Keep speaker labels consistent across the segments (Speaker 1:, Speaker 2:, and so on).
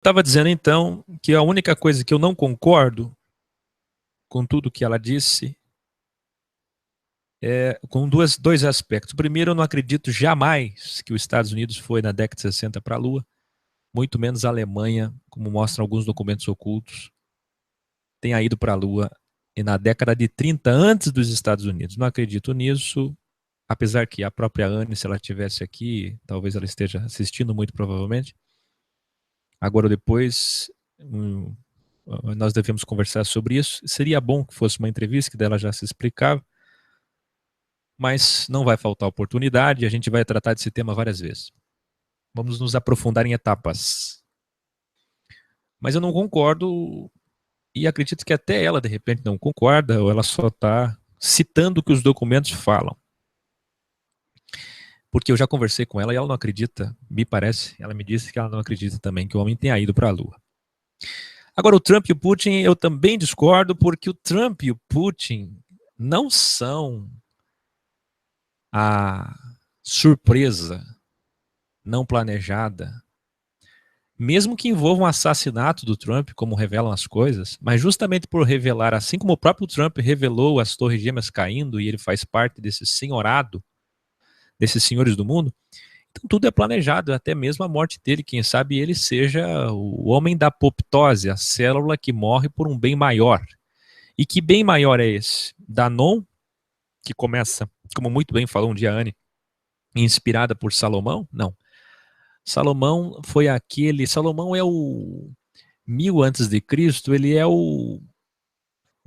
Speaker 1: Estava dizendo então que a única coisa que eu não concordo com tudo que ela disse é com dois aspectos. Primeiro, eu não acredito jamais que os Estados Unidos foi na década de 60 para a Lua, muito menos a Alemanha, como mostram alguns documentos ocultos, tenha ido para a Lua e na década de 30 antes dos Estados Unidos. Não acredito nisso, apesar que a própria Anne, se ela estivesse aqui, talvez ela esteja assistindo muito provavelmente. Agora ou depois, nós devemos conversar sobre isso. Seria bom que fosse uma entrevista, que dela já se explicava, mas não vai faltar oportunidade, a gente vai tratar desse tema várias vezes. Vamos nos aprofundar em etapas. Mas eu não concordo, e acredito que até ela, de repente, não concorda, ou ela só está citando o que os documentos falam. Porque eu já conversei com ela e ela não acredita, me parece, ela me disse que ela não acredita também que o homem tenha ido para a Lua. Agora, o Trump e o Putin, eu também discordo, porque o Trump e o Putin não são a surpresa não planejada, mesmo que envolva um assassinato do Trump, como revelam as coisas, mas justamente por revelar, assim como o próprio Trump revelou as Torres Gêmeas caindo e ele faz parte desse senhorado, desses senhores do mundo, então tudo é planejado, até mesmo a morte dele, quem sabe ele seja o homem da apoptose, a célula que morre por um bem maior. E que bem maior é esse? Danon, que começa, como muito bem falou um dia a Anne, inspirada por Salomão? Não. Salomão foi aquele. Salomão é o 1000 antes de Cristo, ele é o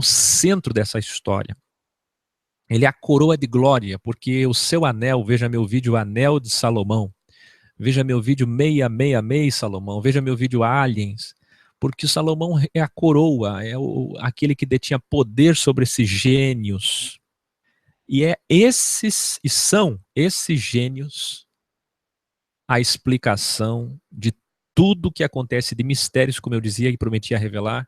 Speaker 1: centro dessa história. Ele é a coroa de glória, porque o seu anel, veja meu vídeo Anel de Salomão, veja meu vídeo 666 Salomão, veja meu vídeo Aliens, porque Salomão é a coroa, é aquele que detinha poder sobre esses gênios. E são esses gênios a explicação de tudo que acontece de mistérios, como eu dizia e prometia revelar,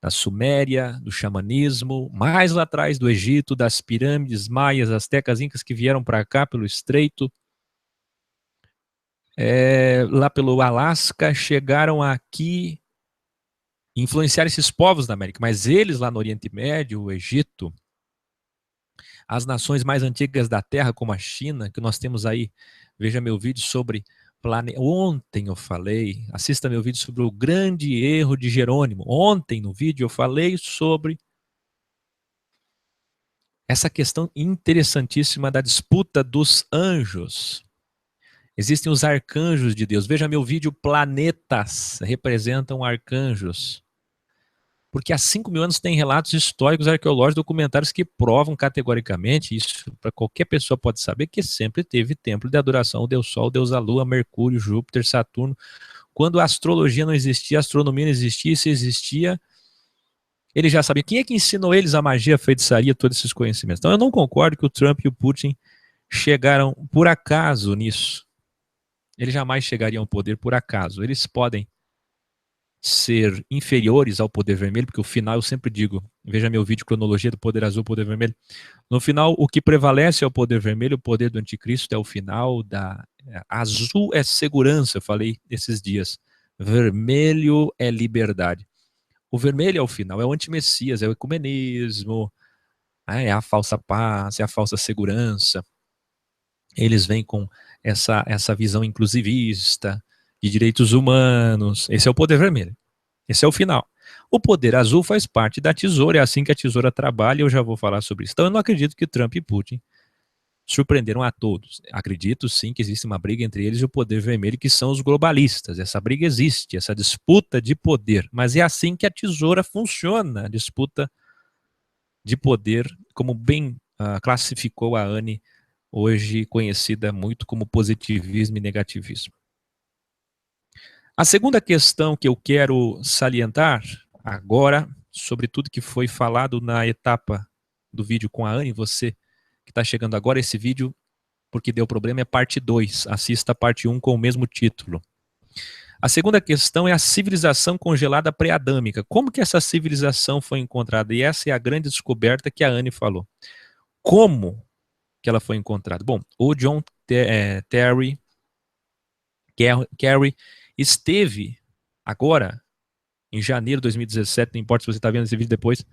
Speaker 1: da Suméria, do xamanismo, mais lá atrás do Egito, das pirâmides maias, astecas, incas que vieram para cá pelo estreito, lá pelo Alasca, chegaram aqui, influenciaram esses povos da América, mas eles lá no Oriente Médio, o Egito, as nações mais antigas da Terra, como a China, que nós temos aí, veja meu vídeo sobre ontem eu falei, assista meu vídeo sobre o grande erro de Jerônimo. Ontem no vídeo eu falei sobre essa questão interessantíssima da disputa dos anjos. Existem os arcanjos de Deus. Veja meu vídeo, planetas representam arcanjos. Porque há 5.000 anos tem relatos históricos, arqueológicos, documentários que provam categoricamente, isso para qualquer pessoa pode saber, que sempre teve templo de adoração ao Deus Sol, Deus a Lua, Mercúrio, Júpiter, Saturno. Quando a astrologia não existia, a astronomia não existia, se existia, ele já sabia. Quem é que ensinou eles a magia, a feitiçaria, todos esses conhecimentos? Então eu não concordo que o Trump e o Putin chegaram por acaso nisso. Eles jamais chegariam ao poder por acaso. Eles podem ser inferiores ao poder vermelho, porque o final eu sempre digo, veja meu vídeo Cronologia do Poder Azul, Poder Vermelho, no final o que prevalece é o poder vermelho, o poder do anticristo é o final, azul é segurança, eu falei esses dias, vermelho é liberdade. O vermelho é o final, é o antimessias, é o ecumenismo, é a falsa paz, é a falsa segurança. Eles vêm com essa visão inclusivista, de direitos humanos. Esse é o poder vermelho. Esse é o final. O poder azul faz parte da tesoura, é assim que a tesoura trabalha, e eu já vou falar sobre isso. Então eu não acredito que Trump e Putin surpreenderam a todos. Acredito sim que existe uma briga entre eles e o poder vermelho, que são os globalistas. Essa briga existe, essa disputa de poder. Mas é assim que a tesoura funciona, a disputa de poder, como bem classificou a Anne, hoje conhecida muito como positivismo e negativismo. A segunda questão que eu quero salientar agora, sobre tudo que foi falado na etapa do vídeo com a Anne, você que está chegando agora, esse vídeo, porque deu problema, é parte 2. Assista a parte 1 com o mesmo título. A segunda questão é a civilização congelada pré-adâmica. Como que essa civilização foi encontrada? E essa é a grande descoberta que a Anne falou. Como que ela foi encontrada? Bom, o John Kerry esteve agora, em janeiro de 2017, não importa se você está vendo esse vídeo depois,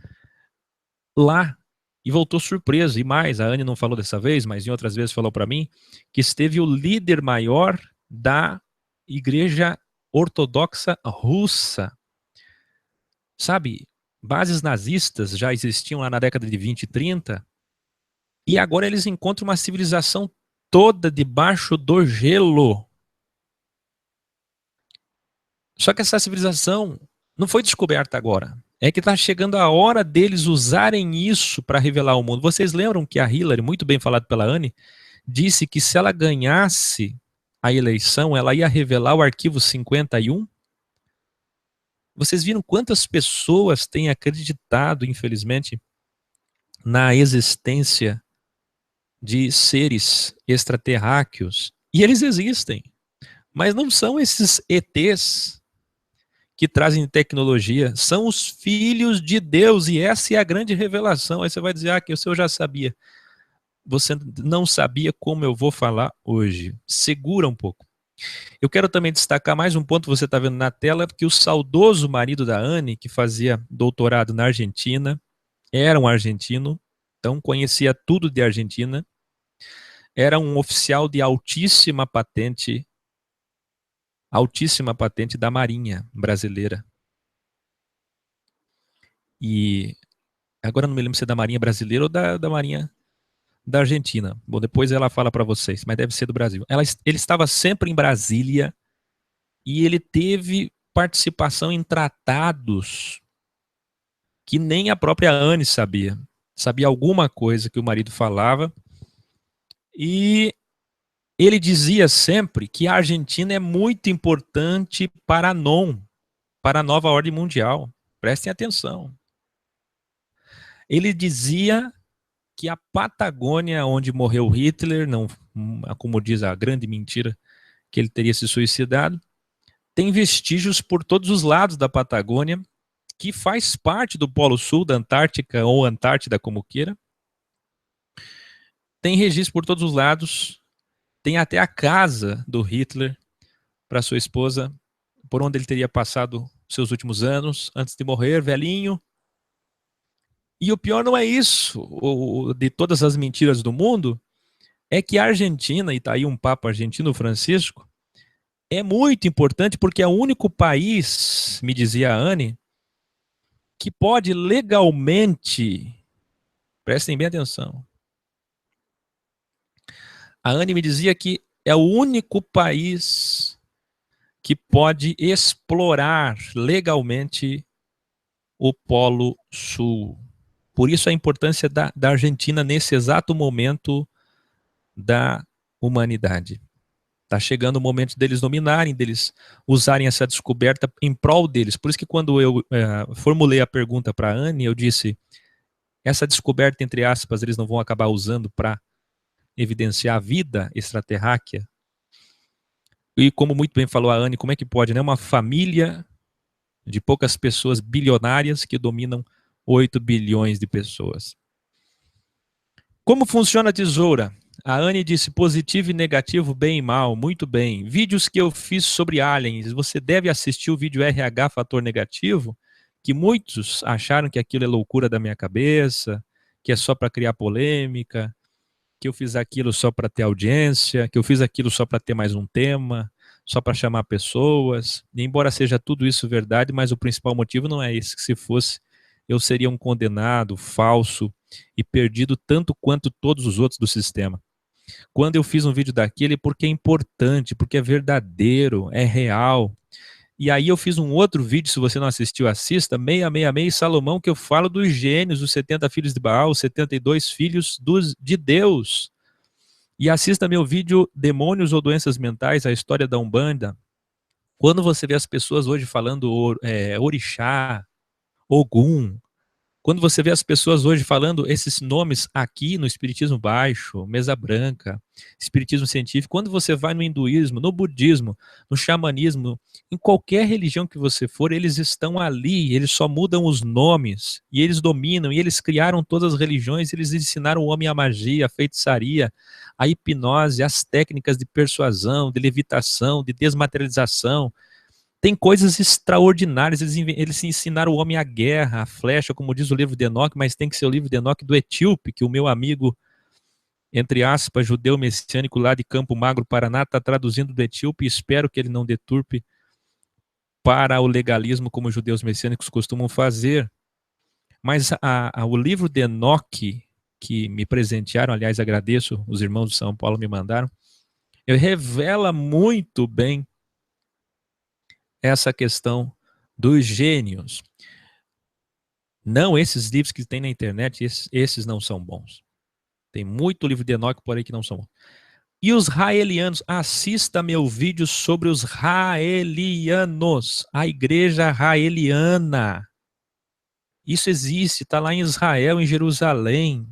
Speaker 1: lá, e voltou surpreso. E mais, a Anne não falou dessa vez, mas em outras vezes falou para mim, que esteve o líder maior da Igreja Ortodoxa Russa. Sabe, bases nazistas já existiam lá na década de 20 e 30, e agora eles encontram uma civilização toda debaixo do gelo. Só que essa civilização não foi descoberta agora. É que está chegando a hora deles usarem isso para revelar o mundo. Vocês lembram que a Hillary, muito bem falado pela Anne, disse que se ela ganhasse a eleição, ela ia revelar o arquivo 51? Vocês viram quantas pessoas têm acreditado, infelizmente, na existência de seres extraterráqueos? E eles existem, mas não são esses ETs que trazem tecnologia, são os filhos de Deus, e essa é a grande revelação. Aí você vai dizer, que eu já sabia. Você não sabia como eu vou falar hoje. Segura um pouco. Eu quero também destacar mais um ponto que você está vendo na tela, que o saudoso marido da Anne, que fazia doutorado na Argentina, era um argentino, então conhecia tudo de Argentina, era um oficial de altíssima patente da Marinha brasileira. E agora não me lembro se é da Marinha brasileira ou da Marinha da Argentina. Bom, depois ela fala para vocês, mas deve ser do Brasil. Ele estava sempre em Brasília e ele teve participação em tratados que nem a própria Anne sabia. Sabia alguma coisa que o marido falava. E ele dizia sempre que a Argentina é muito importante para a NOM, para a nova ordem mundial. Prestem atenção. Ele dizia que a Patagônia, onde morreu Hitler, não, como diz a grande mentira, que ele teria se suicidado, tem vestígios por todos os lados da Patagônia, que faz parte do Polo Sul, da Antártica ou Antártida, como queira. Tem registro por todos os lados, tem até a casa do Hitler para sua esposa, por onde ele teria passado seus últimos anos, antes de morrer, velhinho. E o pior não é isso, de todas as mentiras do mundo, é que a Argentina, e está aí um Papa argentino, Francisco, é muito importante porque é o único país, me dizia a Anne, que pode legalmente, prestem bem atenção, a Anne me dizia que é o único país que pode explorar legalmente o Polo Sul. Por isso a importância da Argentina nesse exato momento da humanidade. Está chegando o momento deles dominarem, deles usarem essa descoberta em prol deles. Por isso que quando eu formulei a pergunta para a Anne, eu disse, essa descoberta, entre aspas, eles não vão acabar usando para evidenciar a vida extraterráquea? E como muito bem falou a Anne, como é que pode, né? Uma família de poucas pessoas bilionárias que dominam 8 bilhões de pessoas. Como funciona a tesoura? A Anne disse positivo e negativo, bem e mal, muito bem. Vídeos que eu fiz sobre aliens, você deve assistir o vídeo RH Fator Negativo, que muitos acharam que aquilo é loucura da minha cabeça, que é só para criar polêmica, que eu fiz aquilo só para ter audiência, que eu fiz aquilo só para ter mais um tema, só para chamar pessoas. E embora seja tudo isso verdade, mas o principal motivo não é esse, que se fosse, eu seria um condenado, falso e perdido tanto quanto todos os outros do sistema. Quando eu fiz um vídeo daquele, porque é importante, porque é verdadeiro, é real. E aí eu fiz um outro vídeo, se você não assistiu, assista, 666 Salomão, que eu falo dos gênios, os 70 filhos de Baal, os 72 filhos de Deus. E assista meu vídeo Demônios ou Doenças Mentais, a história da Umbanda. Quando você vê as pessoas hoje falando orixá, Ogum, quando você vê as pessoas hoje falando esses nomes aqui no Espiritismo Baixo, Mesa Branca, Espiritismo Científico, quando você vai no hinduísmo, no budismo, no xamanismo, em qualquer religião que você for, eles estão ali, eles só mudam os nomes, e eles dominam, e eles criaram todas as religiões, eles ensinaram o homem a magia, a feitiçaria, a hipnose, as técnicas de persuasão, de levitação, de desmaterialização, Tem coisas extraordinárias, eles ensinaram o homem à guerra, à flecha, como diz o livro de Enoque, mas tem que ser o livro de Enoque do Etíope, que o meu amigo, entre aspas, judeu messiânico lá de Campo Magro, Paraná, está traduzindo do Etíope, e espero que ele não deturpe para o legalismo, como os judeus messiânicos costumam fazer. Mas o livro de Enoque, que me presentearam, aliás, agradeço, os irmãos de São Paulo me mandaram, revela muito bem essa questão dos gênios. Não esses livros que tem na internet, esses não são bons. Tem muito livro de Enoque por aí que não são bons. E os raelianos, assista meu vídeo sobre os raelianos, a igreja raeliana. Isso existe, está lá em Israel, em Jerusalém.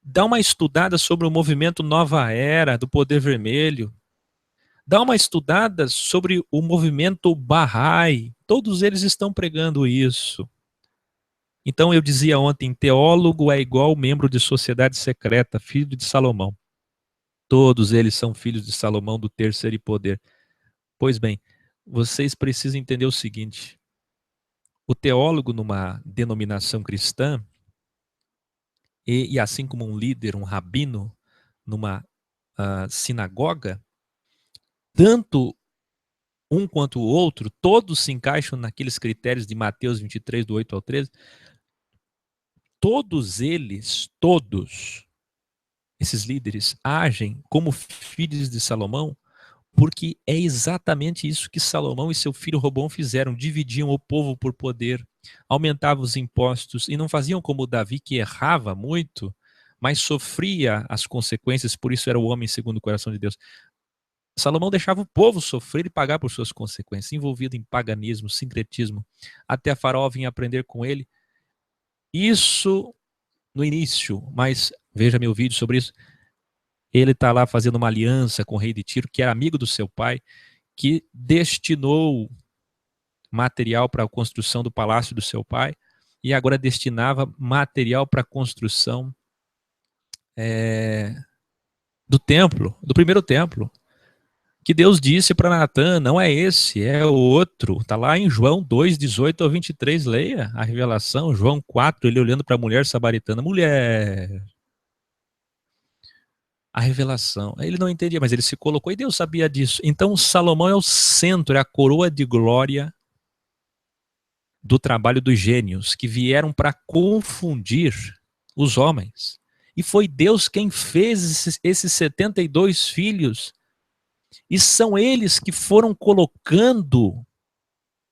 Speaker 1: Dá uma estudada sobre o movimento Nova Era, do Poder Vermelho. Dá uma estudada sobre o movimento Bahá'í. Todos eles estão pregando isso. Então eu dizia ontem, teólogo é igual membro de sociedade secreta, filho de Salomão. Todos eles são filhos de Salomão do terceiro poder. Pois bem, vocês precisam entender o seguinte, o teólogo numa denominação cristã, e assim como um líder, um rabino, numa sinagoga, tanto um quanto o outro, todos se encaixam naqueles critérios de Mateus 23, do 8 ao 13, todos esses líderes agem como filhos de Salomão, porque é exatamente isso que Salomão e seu filho Robão fizeram, dividiam o povo por poder, aumentavam os impostos e não faziam como Davi, que errava muito, mas sofria as consequências, por isso era o homem segundo o coração de Deus. Salomão deixava o povo sofrer e pagar por suas consequências, envolvido em paganismo, sincretismo, até a Faraó vinha aprender com ele. Isso no início, mas veja meu vídeo sobre isso. Ele está lá fazendo uma aliança com o rei de Tiro, que era amigo do seu pai, que destinou material para a construção do palácio do seu pai, e agora destinava material para a construção do templo, do primeiro templo. Que Deus disse para Natã, não é esse, é o outro. Está lá em João 2, 18 ao 23, leia a revelação, João 4, ele olhando para a mulher samaritana, mulher, a revelação. Ele não entendia, mas ele se colocou e Deus sabia disso. Então Salomão é o centro, é a coroa de glória do trabalho dos gênios, que vieram para confundir os homens. E foi Deus quem fez esses 72 filhos. E são eles que foram colocando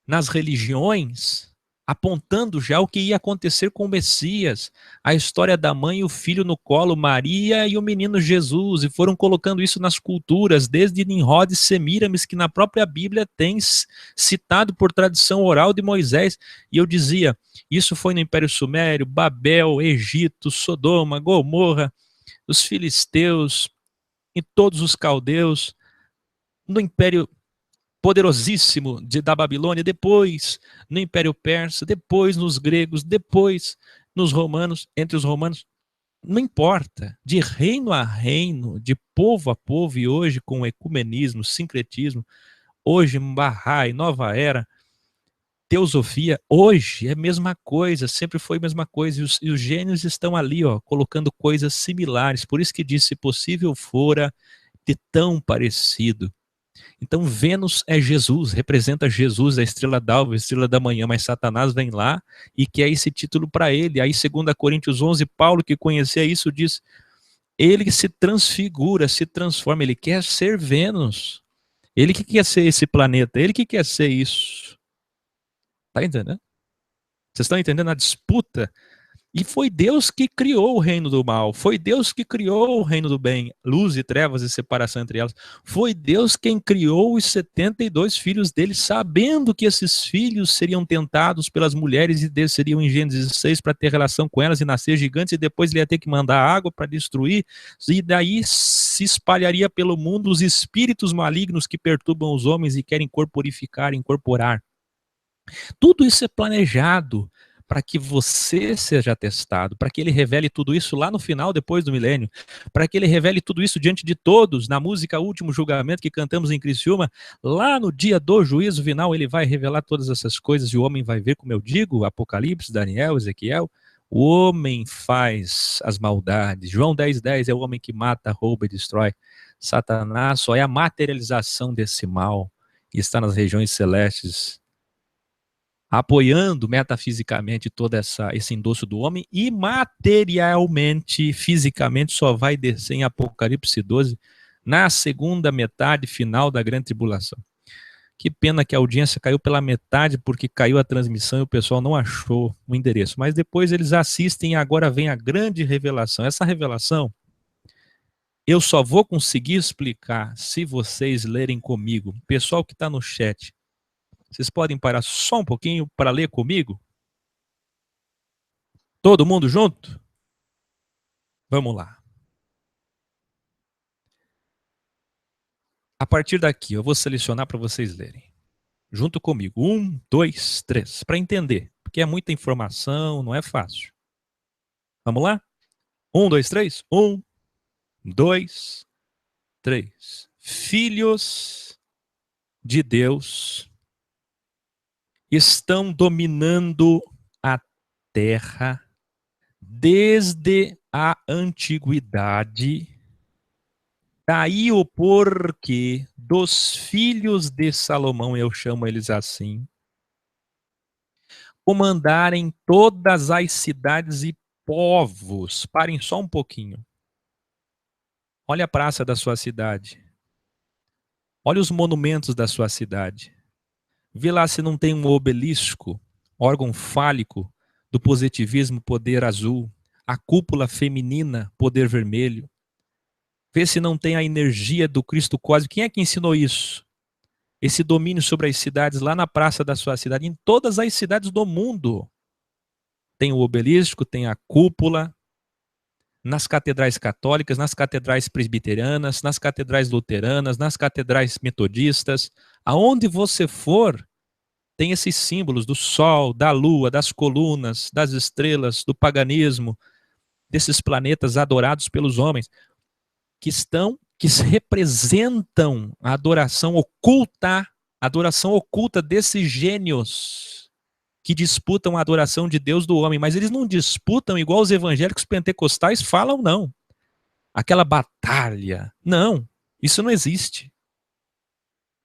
Speaker 1: nas religiões, apontando já o que ia acontecer com o Messias, a história da mãe e o filho no colo, Maria e o menino Jesus, e foram colocando isso nas culturas, desde Nimrod e Semíramis, que na própria Bíblia tem citado por tradição oral de Moisés. E eu dizia, isso foi no Império Sumério, Babel, Egito, Sodoma, Gomorra, os filisteus e todos os caldeus, no Império poderosíssimo da Babilônia, depois no Império Persa, depois nos gregos, depois nos romanos, entre os romanos, não importa, de reino a reino, de povo a povo, e hoje com o ecumenismo, sincretismo, hoje Bahá'í, Nova Era, teosofia, hoje é a mesma coisa, sempre foi a mesma coisa, e os gênios estão ali, ó, colocando coisas similares, por isso que diz, se possível fora de tão parecido. Então Vênus é Jesus, representa Jesus, a estrela d'alva, a estrela da manhã, mas Satanás vem lá e quer esse título para ele. Aí 2 Coríntios 11, Paulo, que conhecia isso, diz, ele se transfigura, se transforma, ele quer ser Vênus. Ele que quer ser esse planeta, ele que quer ser isso. Tá entendendo? Vocês estão entendendo a disputa? E foi Deus que criou o reino do mal, foi Deus que criou o reino do bem, luz e trevas e separação entre elas. Foi Deus quem criou os 72 filhos dele, sabendo que esses filhos seriam tentados pelas mulheres e desceriam em Gênesis 6 para ter relação com elas e nascer gigantes, e depois ele ia ter que mandar água para destruir, e daí se espalharia pelo mundo os espíritos malignos que perturbam os homens e querem corporificar, incorporar. Tudo isso é planejado para que você seja testado, para que ele revele tudo isso lá no final, depois do milênio, para que ele revele tudo isso diante de todos, na música Último Julgamento que cantamos em Criciúma, lá no dia do juízo final, ele vai revelar todas essas coisas e o homem vai ver, como eu digo, Apocalipse, Daniel, Ezequiel, o homem faz as maldades. João 10:10 é o homem que mata, rouba e destrói. Satanás só é a materialização desse mal e está nas regiões celestes, apoiando metafisicamente todo esse endosso do homem, e materialmente, fisicamente, só vai descer em Apocalipse 12, na segunda metade final da grande tribulação. Que pena que a audiência caiu pela metade, porque caiu a transmissão e o pessoal não achou o endereço. Mas depois eles assistem e agora vem a grande revelação. Essa revelação, eu só vou conseguir explicar se vocês lerem comigo. Pessoal que está no chat, vocês podem parar só um pouquinho para ler comigo? Todo mundo junto? Vamos lá. A partir daqui, eu vou selecionar para vocês lerem. Junto comigo. 1, 2, 3. Para entender. Porque é muita informação, não é fácil. Vamos lá? 1, 2, 3. 1, 2, 3. Filhos de Deus estão dominando a terra desde a antiguidade. Daí o porquê dos filhos de Salomão, eu chamo eles assim, comandarem todas as cidades e povos. Parem só um pouquinho. Olha a praça da sua cidade. Olha os monumentos da sua cidade. Vê lá se não tem um obelisco, órgão fálico do positivismo, poder azul, a cúpula feminina, poder vermelho. Vê se não tem a energia do Cristo cósmico. Quem é que ensinou isso? Esse domínio sobre as cidades lá na praça da sua cidade, em todas as cidades do mundo. Tem o obelisco, tem a cúpula, nas catedrais católicas, nas catedrais presbiterianas, nas catedrais luteranas, nas catedrais metodistas. Aonde você for, tem esses símbolos do sol, da lua, das colunas, das estrelas, do paganismo, desses planetas adorados pelos homens, que representam a adoração oculta desses gênios que disputam a adoração de Deus do homem, mas eles não disputam igual os evangélicos pentecostais falam, não. Aquela batalha. Não, isso não existe.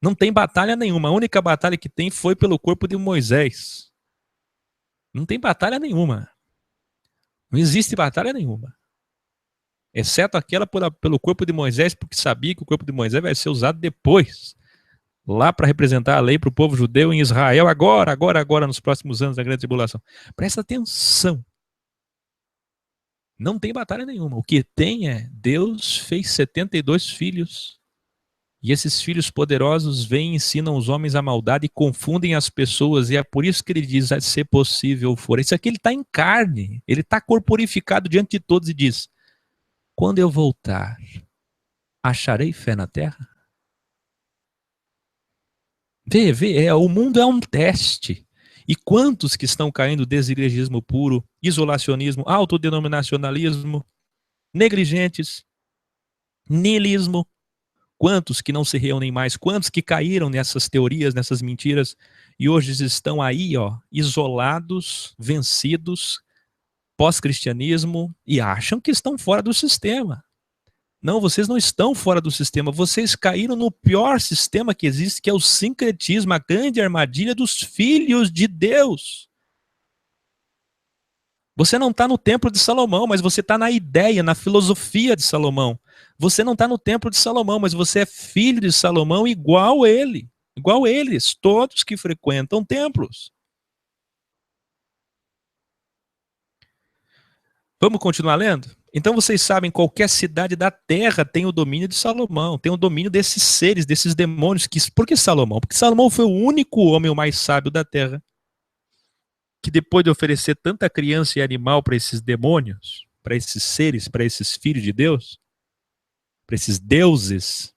Speaker 1: Não tem batalha nenhuma. A única batalha que tem foi pelo corpo de Moisés. Não tem batalha nenhuma. Não existe batalha nenhuma. Exceto aquela pelo corpo de Moisés, porque sabia que o corpo de Moisés vai ser usado depois, lá para representar a lei para o povo judeu em Israel, agora, nos próximos anos da grande tribulação. Presta atenção. Não tem batalha nenhuma. O que tem é, Deus fez 72 filhos, e esses filhos poderosos vêm e ensinam os homens a maldade e confundem as pessoas, e é por isso que ele diz, se possível for. Isso aqui ele está em carne, ele está corporificado diante de todos e diz, quando eu voltar, acharei fé na terra? Vê, o mundo é um teste. E quantos que estão caindo desigrejismo puro, isolacionismo, autodenominacionalismo, negligentes, niilismo, quantos que não se reúnem mais, quantos que caíram nessas teorias, nessas mentiras, e hoje estão aí, ó, isolados, vencidos, pós-cristianismo, e acham que estão fora do sistema. Não, vocês não estão fora do sistema, vocês caíram no pior sistema que existe, que é o sincretismo, a grande armadilha dos filhos de Deus. Você não está no templo de Salomão, mas você está na ideia, na filosofia de Salomão. Você não está no templo de Salomão, mas você é filho de Salomão igual ele, igual eles, todos que frequentam templos. Vamos continuar lendo? Então vocês sabem, qualquer cidade da terra tem o domínio de Salomão, tem o domínio desses seres, desses demônios. Por que Salomão? Porque Salomão foi o único homem o mais sábio da terra, que depois de oferecer tanta criança e animal para esses demônios, para esses seres, para esses filhos de Deus, para esses deuses,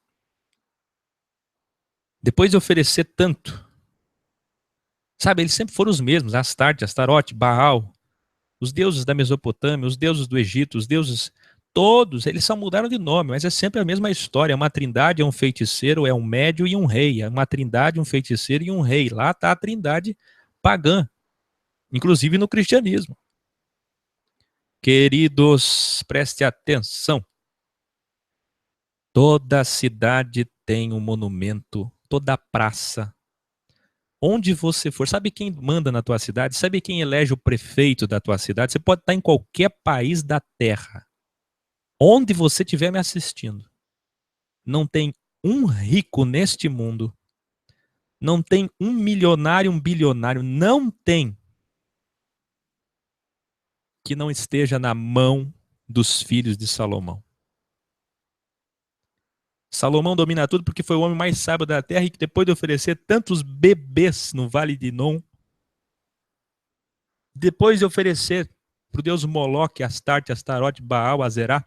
Speaker 1: depois de oferecer tanto, Sabe, eles sempre foram os mesmos, Astarte, Astarote, Baal, os deuses da Mesopotâmia, os deuses do Egito, os deuses, todos, eles só mudaram de nome, mas é sempre a mesma história. É uma trindade, é um feiticeiro, é um médio e um rei. É uma trindade, um feiticeiro e um rei. Lá está a trindade pagã, inclusive no cristianismo. Queridos, preste atenção. Toda cidade tem um monumento, toda praça. Onde você for, sabe quem manda na tua cidade? Sabe quem elege o prefeito da tua cidade? Você pode estar em qualquer país da terra. Onde você estiver me assistindo. Não tem um rico neste mundo. Não tem um milionário, um bilionário. Não tem que não esteja na mão dos filhos de Salomão. Salomão domina tudo porque foi o homem mais sábio da terra e que depois de oferecer tantos bebês no Vale de Nom, depois de oferecer para o deus Moloque, Astarte, Astarote, Baal, Azerá,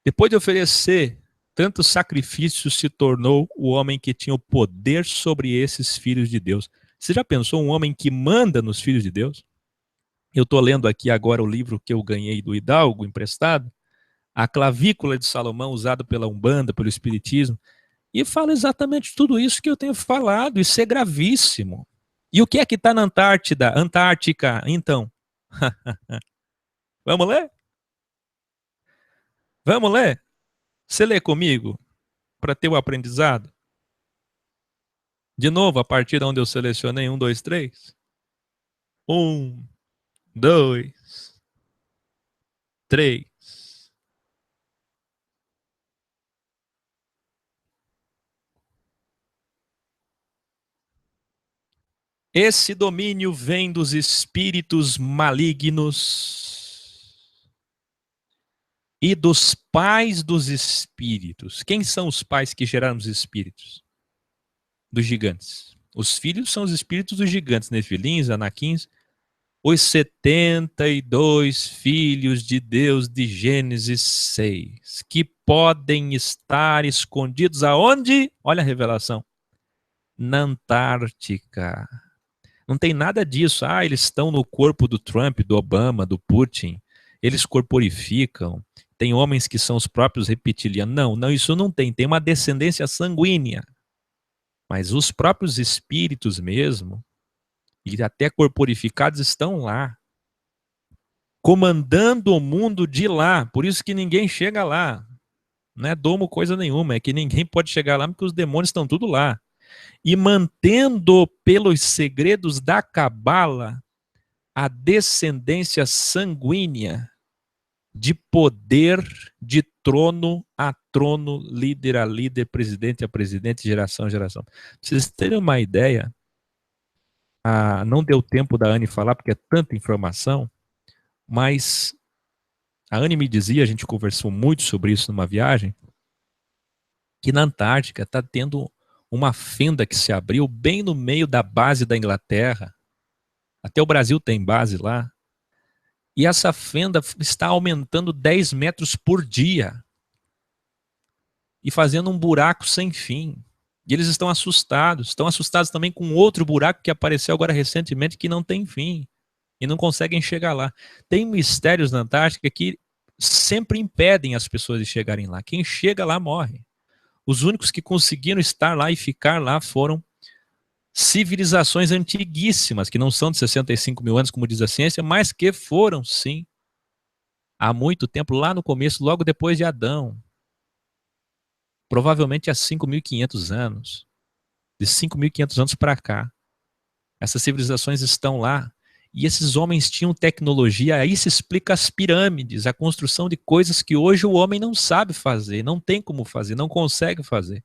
Speaker 1: depois de oferecer tantos sacrifícios, se tornou o homem que tinha o poder sobre esses filhos de Deus. Você já pensou um homem que manda nos filhos de Deus? Eu estou lendo aqui agora o livro que eu ganhei do Hidalgo, emprestado, A Clavícula de Salomão, usado pela Umbanda, pelo Espiritismo, e fala exatamente tudo isso que eu tenho falado. Isso é gravíssimo. E o que é que está na Antártida? Antártica, então. Vamos ler? Vamos ler? Você lê comigo para ter o aprendizado? De novo, a partir de onde eu selecionei 1, 2, 3. 1, 2, 3. Esse domínio vem dos espíritos malignos e dos pais dos espíritos. Quem são os pais que geraram os espíritos? Dos gigantes. Os filhos são os espíritos dos gigantes, Nefilins, Anaquins, os 72 filhos de Deus de Gênesis 6, que podem estar escondidos aonde? Olha a revelação. Na Antártica. Não tem nada disso. Ah, eles estão no corpo do Trump, do Obama, do Putin. Eles corporificam. Tem homens que são os próprios reptilianos. Não, não, isso não tem. Tem uma descendência sanguínea. Mas os próprios espíritos mesmo, e até corporificados, estão lá. Comandando o mundo de lá. Por isso que ninguém chega lá. Não é domo coisa nenhuma. É que ninguém pode chegar lá porque os demônios estão tudo lá. E mantendo pelos segredos da cabala a descendência sanguínea de poder de trono a trono, líder a líder, presidente a presidente, geração a geração. Pra vocês terem uma ideia, não deu tempo da Anne falar, porque é tanta informação, mas a Anne me dizia, a gente conversou muito sobre isso numa viagem, que na Antártica está tendo uma fenda que se abriu bem no meio da base da Inglaterra. Até o Brasil tem base lá. E essa fenda está aumentando 10 metros por dia. E fazendo um buraco sem fim. E eles estão assustados também com outro buraco que apareceu agora recentemente que não tem fim. E não conseguem chegar lá. Tem mistérios na Antártica que sempre impedem as pessoas de chegarem lá. Quem chega lá morre. Os únicos que conseguiram estar lá e ficar lá foram civilizações antiguíssimas, que não são de 65 mil anos, como diz a ciência, mas que foram, sim, há muito tempo, lá no começo, logo depois de Adão. Provavelmente há 5.500 anos. De 5.500 anos para cá. Essas civilizações estão lá. E esses homens tinham tecnologia, aí se explica as pirâmides, a construção de coisas que hoje o homem não sabe fazer, não tem como fazer, não consegue fazer.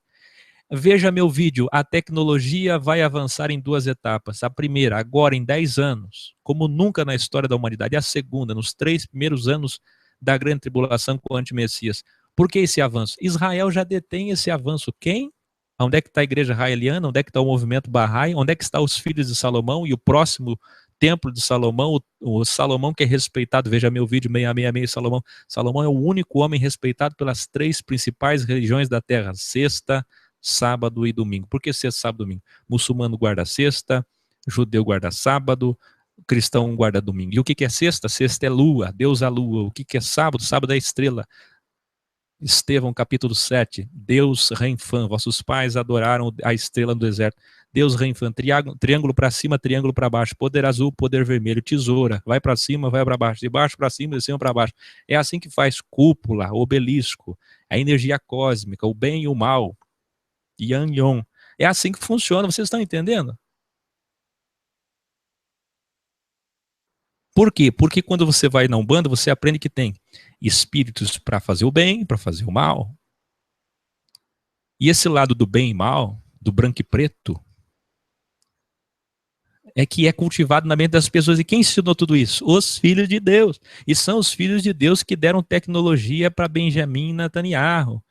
Speaker 1: Veja meu vídeo, a tecnologia vai avançar em 2 etapas. A primeira, agora em 10 anos, como nunca na história da humanidade. E a segunda, nos 3 primeiros anos da grande tribulação com o antimessias. Por que esse avanço? Israel já detém esse avanço. Quem? Onde é que está a igreja israeliana? Onde é que está o movimento Bahá'í? Onde é que estão os filhos de Salomão e o próximo templo de Salomão? O Salomão que é respeitado, veja meu vídeo 666 Salomão. Salomão é o único homem respeitado pelas 3 principais religiões da terra. Sexta, sábado e domingo. Por que sexta, sábado e domingo? Muçulmano guarda sexta, judeu guarda sábado, cristão guarda domingo. E o que é sexta? Sexta é lua, Deus a lua. O que é sábado? Sábado é estrela. Estevão capítulo 7, Deus Renfã, vossos pais adoraram a estrela no deserto. Deus Renfã, triângulo para cima, triângulo para baixo, poder azul, poder vermelho, tesoura, vai para cima, vai para baixo, de baixo para cima, de cima para baixo. É assim que faz cúpula, obelisco, a energia cósmica, o bem e o mal, Yang Yon. É assim que funciona, vocês estão entendendo? Por quê? Porque quando você vai na Umbanda, você aprende que tem espíritos para fazer o bem, para fazer o mal. E esse lado do bem e mal, do branco e preto, é que é cultivado na mente das pessoas. E quem ensinou tudo isso? Os filhos de Deus. E são os filhos de Deus que deram tecnologia para Benjamim e Netanyahu,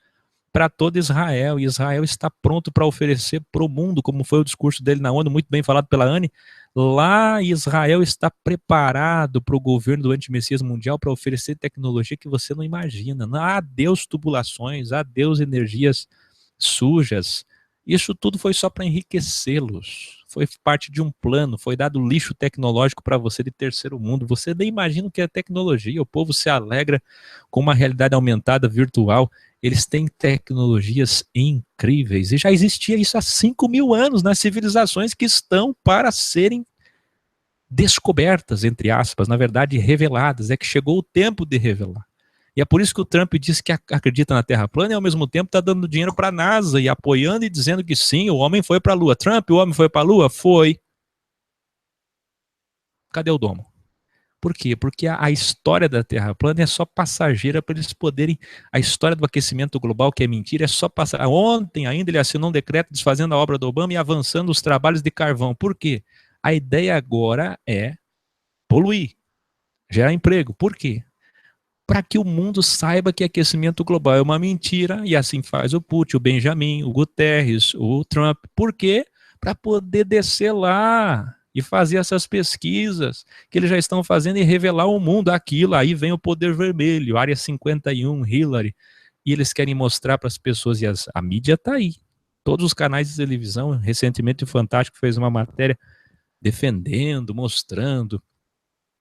Speaker 1: para todo Israel. E Israel está pronto para oferecer para o mundo, como foi o discurso dele na ONU, muito bem falado pela Anne. Lá Israel está preparado para o governo do antimessias mundial para oferecer tecnologia que você não imagina. Adeus tubulações, adeus energias sujas. Isso tudo foi só para enriquecê-los. Foi parte de um plano, foi dado lixo tecnológico para você de terceiro mundo. Você nem imagina o que é tecnologia. O povo se alegra com uma realidade aumentada virtual. Eles têm tecnologias incríveis. E já existia isso há 5.000 anos nas civilizações que estão para serem descobertas, entre aspas, na verdade reveladas. É que chegou o tempo de revelar. E é por isso que o Trump disse que acredita na Terra plana e ao mesmo tempo está dando dinheiro para a NASA e apoiando e dizendo que sim, o homem foi para a Lua. Trump, o homem foi para a Lua? Foi. Cadê o domo? Por quê? Porque a história da Terra plana é só passageira para eles poderem... A história do aquecimento global, que é mentira, é só passar... Ontem ainda ele assinou um decreto desfazendo a obra do Obama e avançando os trabalhos de carvão. Por quê? A ideia agora é poluir, gerar emprego. Por quê? Para que o mundo saiba que aquecimento global é uma mentira, e assim faz o Putin, o Benjamin, o Guterres, o Trump. Por quê? Para poder descer lá e fazer essas pesquisas que eles já estão fazendo e revelar ao mundo aquilo. Aí vem o poder vermelho, Área 51, Hillary, e eles querem mostrar para as pessoas, e a mídia está aí. Todos os canais de televisão, recentemente o Fantástico fez uma matéria defendendo, mostrando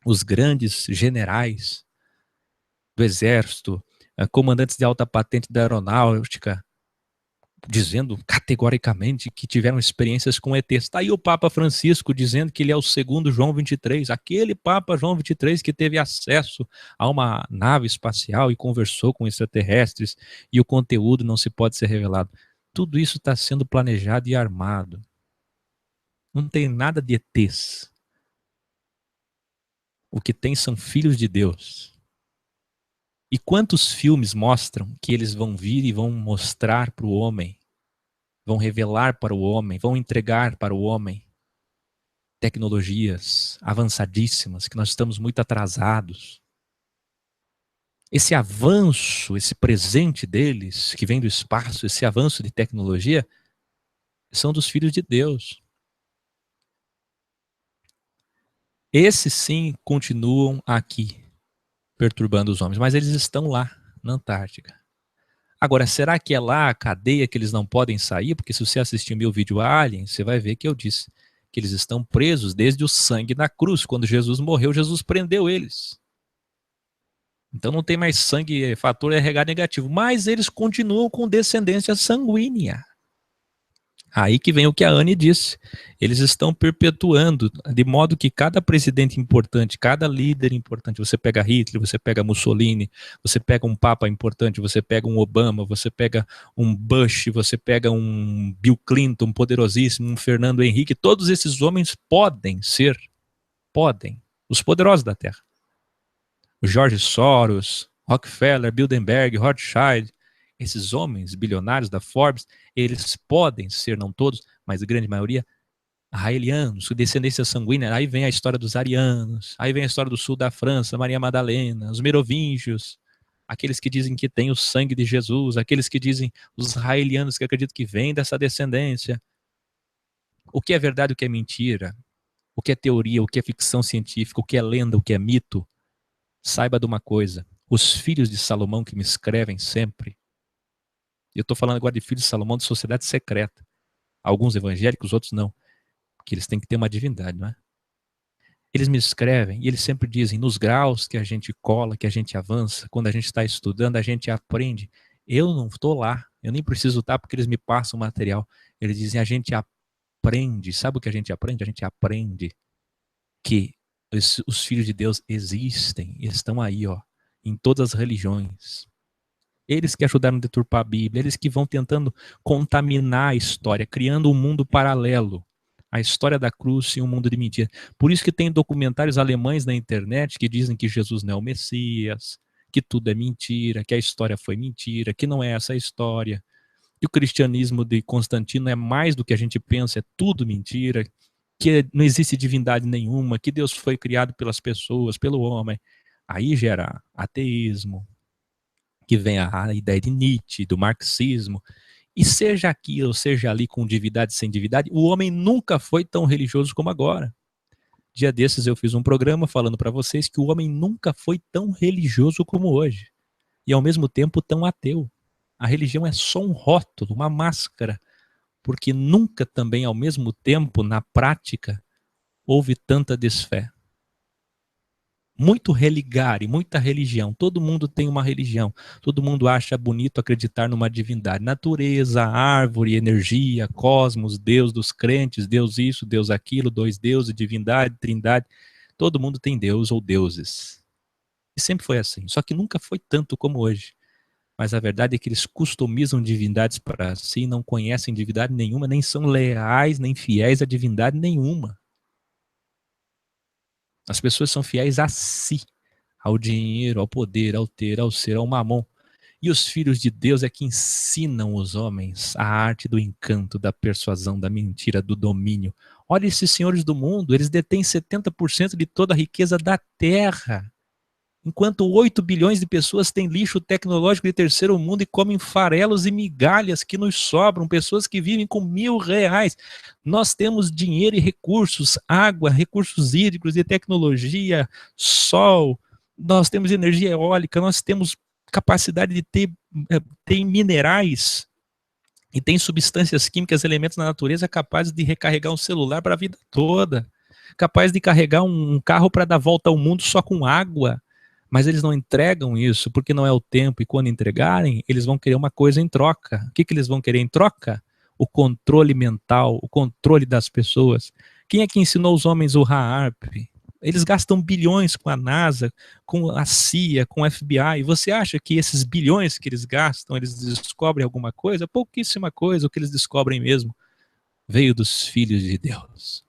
Speaker 1: os grandes generais do Exército, comandantes de alta patente da aeronáutica, dizendo categoricamente que tiveram experiências com ETs. Está aí o Papa Francisco dizendo que ele é o segundo João 23, aquele Papa João 23 que teve acesso a uma nave espacial e conversou com extraterrestres e o conteúdo não se pode ser revelado. Tudo isso está sendo planejado e armado. Não tem nada de ETs. O que tem são filhos de Deus. E quantos filmes mostram que eles vão vir e vão mostrar para o homem, vão revelar para o homem, vão entregar para o homem tecnologias avançadíssimas, que nós estamos muito atrasados. Esse avanço, esse presente deles, que vem do espaço, esse avanço de tecnologia, são dos filhos de Deus. Esses sim continuam aqui, perturbando os homens, mas eles estão lá, na Antártica. Agora, será que é lá a cadeia que eles não podem sair? Porque se você assistir meu vídeo Alien, você vai ver que eu disse que eles estão presos desde o sangue na cruz. Quando Jesus morreu, Jesus prendeu eles. Então não tem mais sangue, fator RH negativo. Mas eles continuam com descendência sanguínea. Aí que vem o que a Anne disse. Eles estão perpetuando, de modo que cada presidente importante, cada líder importante, você pega Hitler, você pega Mussolini, você pega um papa importante, você pega um Obama, você pega um Bush, você pega um Bill Clinton poderosíssimo, um Fernando Henrique, todos esses homens podem, os poderosos da Terra. O George Soros, Rockefeller, Bilderberg, Rothschild, esses homens bilionários da Forbes, eles podem ser, não todos, mas a grande maioria, raelianos, descendência sanguínea. Aí vem a história dos arianos, aí vem a história do sul da França, Maria Madalena, os merovingios, aqueles que dizem que tem o sangue de Jesus, aqueles que dizem, os raelianos que acreditam que vem dessa descendência. O que é verdade, o que é mentira, o que é teoria, o que é ficção científica, o que é lenda, o que é mito, saiba de uma coisa, os filhos de Salomão que me escrevem sempre, eu estou falando agora de filhos de Salomão de sociedade secreta. Alguns evangélicos, outros não. que eles têm que ter uma divindade, não é? Eles me escrevem e eles sempre dizem, nos graus que a gente cola, que a gente avança, quando a gente está estudando, a gente aprende. Eu não estou lá, eu nem preciso estar porque eles me passam o material. Eles dizem, a gente aprende. Sabe o que a gente aprende? A gente aprende que os filhos de Deus existem, estão aí, ó, em todas as religiões. Eles que ajudaram a deturpar a Bíblia, eles que vão tentando contaminar a história, criando um mundo paralelo. A história da cruz e um mundo de mentira. Por isso que tem documentários alemães na internet que dizem que Jesus não é o Messias, que tudo é mentira, que a história foi mentira, que não é essa a história, que o cristianismo de Constantino é mais do que a gente pensa, é tudo mentira, que não existe divindade nenhuma, que Deus foi criado pelas pessoas, pelo homem. Aí gera ateísmo, que vem a ideia de Nietzsche, do marxismo, e seja aqui ou seja ali, com divindade sem divindade, o homem nunca foi tão religioso como agora. Dia desses eu fiz um programa falando para vocês que o homem nunca foi tão religioso como hoje, e ao mesmo tempo tão ateu. A religião é só um rótulo, uma máscara, porque nunca também ao mesmo tempo, na prática, houve tanta desfé. Muito religar e muita religião. Todo mundo tem uma religião. Todo mundo acha bonito acreditar numa divindade. Natureza, árvore, energia, cosmos, Deus dos crentes, Deus isso, Deus aquilo, dois deuses, divindade, trindade. Todo mundo tem Deus ou deuses. E sempre foi assim. Só que nunca foi tanto como hoje. Mas a verdade é que eles customizam divindades para si, não conhecem divindade nenhuma, nem são leais, nem fiéis a divindade nenhuma. As pessoas são fiéis a si, ao dinheiro, ao poder, ao ter, ao ser, ao mamon. E os filhos de Deus é que ensinam os homens a arte do encanto, da persuasão, da mentira, do domínio. Olha esses senhores do mundo, eles detêm 70% de toda a riqueza da terra. Enquanto 8 bilhões de pessoas têm lixo tecnológico de terceiro mundo e comem farelos e migalhas que nos sobram, pessoas que vivem com R$ 1.000. Nós temos dinheiro e recursos, água, recursos hídricos e tecnologia, sol, nós temos energia eólica, nós temos capacidade de ter minerais e tem substâncias químicas, elementos na natureza capazes de recarregar um celular para a vida toda, capaz de carregar um carro para dar volta ao mundo só com água. Mas eles não entregam isso porque não é o tempo, e quando entregarem, eles vão querer uma coisa em troca. O que eles vão querer em troca? O controle mental, o controle das pessoas. Quem é que ensinou os homens o HAARP? Eles gastam bilhões com a NASA, com a CIA, com o FBI. E você acha que esses bilhões que eles gastam, eles descobrem alguma coisa? Pouquíssima coisa. O que eles descobrem mesmo veio dos filhos de Deus.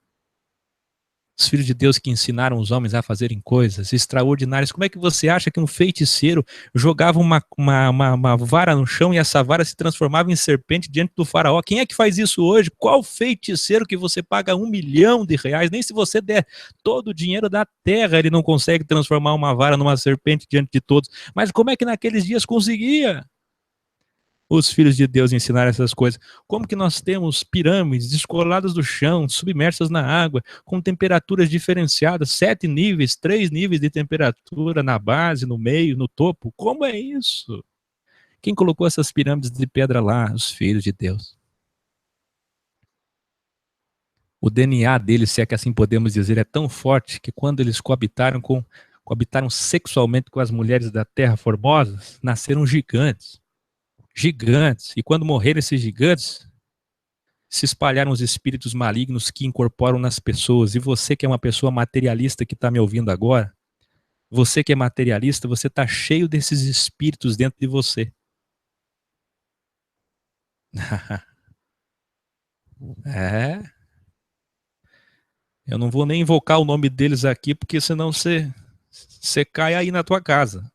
Speaker 1: Os filhos de Deus que ensinaram os homens a fazerem coisas extraordinárias. Como é que você acha que um feiticeiro jogava uma vara no chão e essa vara se transformava em serpente diante do faraó? Quem é que faz isso hoje? Qual feiticeiro que você paga R$ 1.000.000? Nem se você der todo o dinheiro da terra, ele não consegue transformar uma vara numa serpente diante de todos. Mas como é que naqueles dias conseguia? Os filhos de Deus ensinaram essas coisas. Como que nós temos pirâmides descoladas do chão, submersas na água, com temperaturas diferenciadas, 7 níveis, 3 níveis de temperatura na base, no meio, no topo? Como é isso? Quem colocou essas pirâmides de pedra lá? Os filhos de Deus. O DNA deles, se é que assim podemos dizer, é tão forte que quando eles coabitaram sexualmente com as mulheres da terra formosas, nasceram gigantes. Gigantes. E quando morreram esses gigantes, se espalharam os espíritos malignos que incorporam nas pessoas. E você que é uma pessoa materialista que está me ouvindo agora, você que é materialista, você está cheio desses espíritos dentro de você. É. Eu não vou nem invocar o nome deles aqui, porque senão você cai aí na tua casa.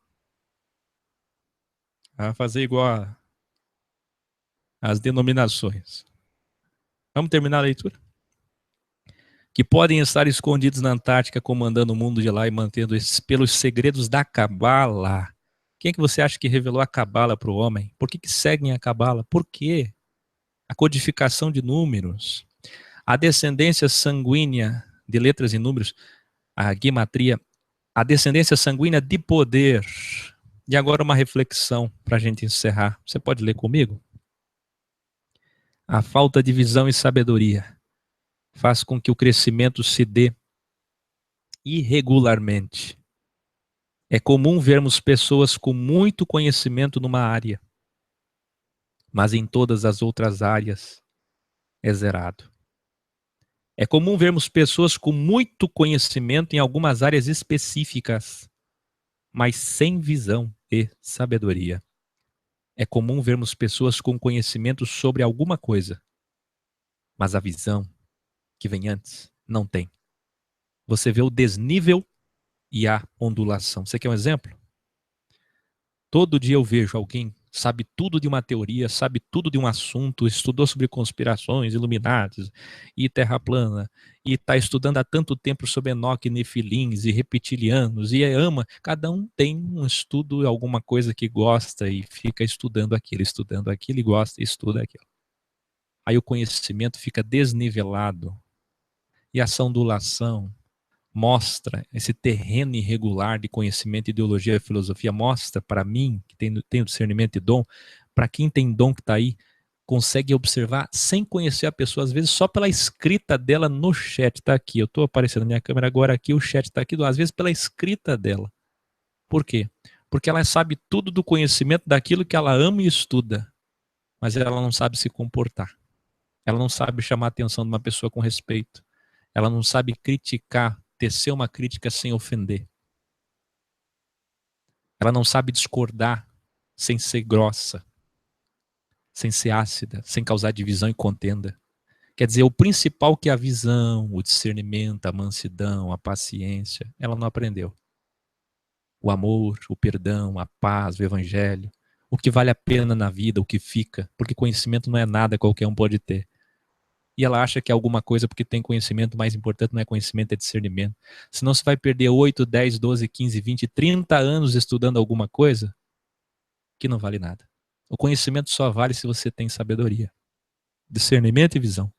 Speaker 1: Vai fazer igual as denominações. Vamos terminar a leitura? Que podem estar escondidos na Antártica, comandando o mundo de lá e mantendo esses pelos segredos da Cabala. Quem é que você acha que revelou a Cabala para o homem? Por que seguem a Cabala? Por quê? A codificação de números, a descendência sanguínea de letras e números, a guimatria, a descendência sanguínea de poder. E agora uma reflexão para a gente encerrar. Você pode ler comigo? A falta de visão e sabedoria faz com que o crescimento se dê irregularmente. É comum vermos pessoas com muito conhecimento numa área, mas em todas as outras áreas é zerado. É comum vermos pessoas com muito conhecimento em algumas áreas específicas, mas sem visão e sabedoria. É comum vermos pessoas com conhecimento sobre alguma coisa, mas a visão que vem antes não tem. Você vê o desnível e a ondulação. Você quer um exemplo? Todo dia eu vejo alguém sabe tudo de uma teoria, sabe tudo de um assunto, estudou sobre conspirações, Illuminatis e terra plana, e está estudando há tanto tempo sobre Enoque, Nefilins e reptilianos, e ama. Cada um tem um estudo, alguma coisa que gosta e fica estudando aquilo e gosta e estuda aquilo. Aí o conhecimento fica desnivelado e essa ondulação mostra esse terreno irregular de conhecimento, ideologia e filosofia, mostra para mim, que tenho discernimento e dom, para quem tem dom que está aí, consegue observar sem conhecer a pessoa, às vezes só pela escrita dela no chat, está aqui, eu estou aparecendo na minha câmera agora aqui, o chat está aqui, às vezes pela escrita dela. Por quê? Porque ela sabe tudo do conhecimento daquilo que ela ama e estuda, mas ela não sabe se comportar. Ela não sabe chamar a atenção de uma pessoa com respeito. Ela não sabe criticar, tecer uma crítica sem ofender. Ela não sabe discordar sem ser grossa, sem ser ácida, sem causar divisão e contenda. Quer dizer, o principal que é a visão, o discernimento, a mansidão, a paciência, ela não aprendeu. O amor, o perdão, a paz, o evangelho, o que vale a pena na vida, o que fica, porque conhecimento não é nada, qualquer um pode ter. E ela acha que é alguma coisa porque tem conhecimento, mais importante não é conhecimento, é discernimento. Senão você vai perder 8, 10, 12, 15, 20, 30 anos estudando alguma coisa que não vale nada. O conhecimento só vale se você tem sabedoria, discernimento e visão.